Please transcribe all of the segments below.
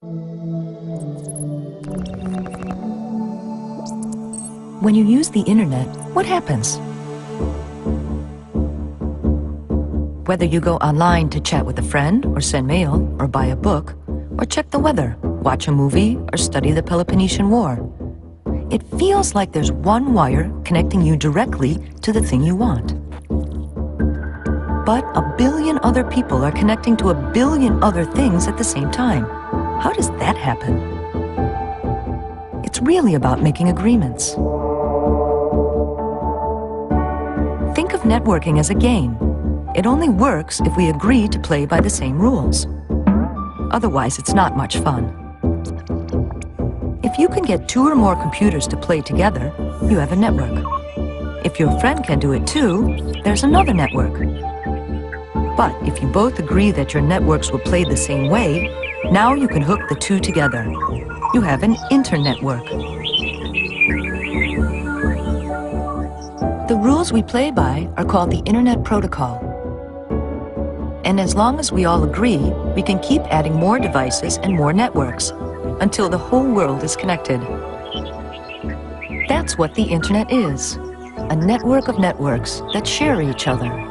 When you use the internet, what happens? Whether you go online to chat with a friend, or send mail, or buy a book, or check the weather, watch a movie, or study the Peloponnesian War, it feels like there's one wire connecting you directly to the thing you want. But a billion other people are connecting to a billion other things at the same time. How does that happen? It's really about making agreements. Think of networking as a game. It only works if we agree to play by the same rules. Otherwise, it's not much fun. If you can get 2 or more computers to play together, you have a network. If your friend can do it too, there's another network. But if you both agree that your networks will play the same way, now you can hook the 2 together. You have an internetwork. The rules we play by are called the Internet Protocol. And as long as we all agree, we can keep adding more devices and more networks until the whole world is connected. That's what the Internet is, a network of networks that share each other.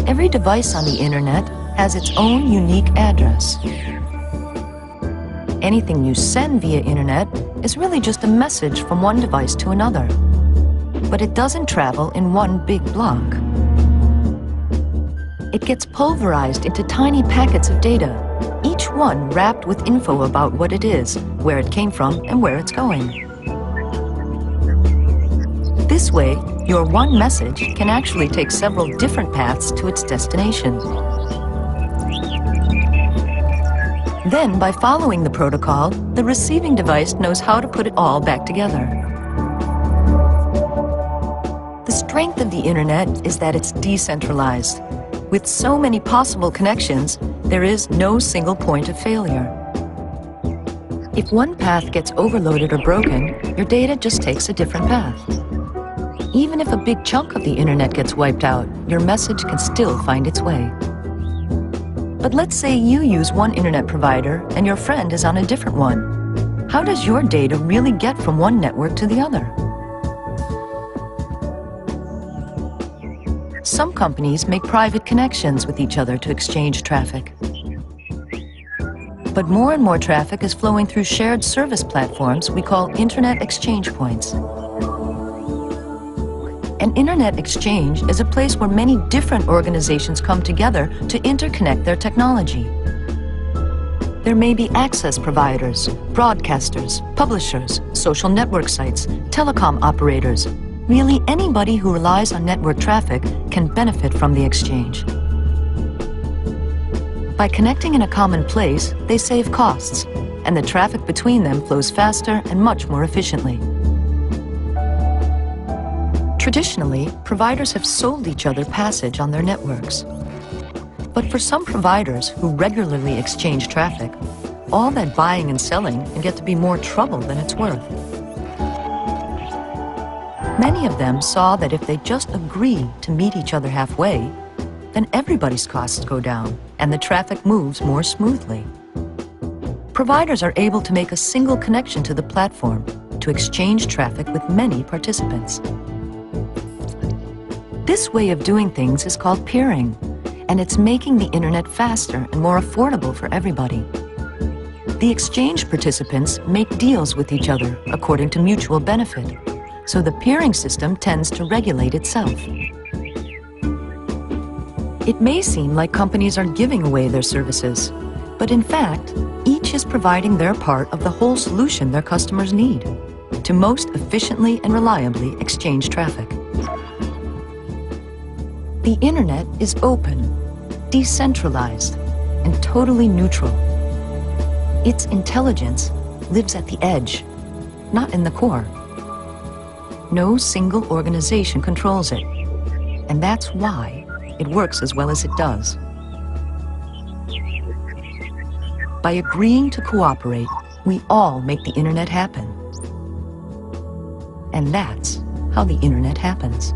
Every device on the Internet has its own unique address. Anything you send via Internet is really just a message from one device to another. But it doesn't travel in one big block. It gets pulverized into tiny packets of data, each one wrapped with info about what it is, where it came from, and where it's going. This way, your one message can actually take several different paths to its destination. Then, by following the protocol, the receiving device knows how to put it all back together. The strength of the Internet is that it's decentralized. With so many possible connections, there is no single point of failure. If one path gets overloaded or broken, your data just takes a different path. Even if a big chunk of the Internet gets wiped out, your message can still find its way. But let's say you use one Internet provider and your friend is on a different one. How does your data really get from one network to the other? Some companies make private connections with each other to exchange traffic. But more and more traffic is flowing through shared service platforms we call Internet exchange points. An Internet exchange is a place where many different organizations come together to interconnect their technology. There may be access providers, broadcasters, publishers, social network sites, telecom operators. Really, anybody who relies on network traffic can benefit from the exchange. By connecting in a common place, they save costs, and the traffic between them flows faster and much more efficiently. Traditionally, providers have sold each other passage on their networks. But for some providers who regularly exchange traffic, all that buying and selling can get to be more trouble than it's worth. Many of them saw that if they just agree to meet each other halfway, then everybody's costs go down and the traffic moves more smoothly. Providers are able to make a single connection to the platform to exchange traffic with many participants. This way of doing things is called peering, and it's making the Internet faster and more affordable for everybody. The exchange participants make deals with each other according to mutual benefit, so the peering system tends to regulate itself. It may seem like companies are giving away their services, but in fact, each is providing their part of the whole solution their customers need to most efficiently and reliably exchange traffic. The Internet is open, decentralized, and totally neutral. Its intelligence lives at the edge, not in the core. No single organization controls it, and that's why it works as well as it does. By agreeing to cooperate, we all make the Internet happen. And that's how the Internet happens.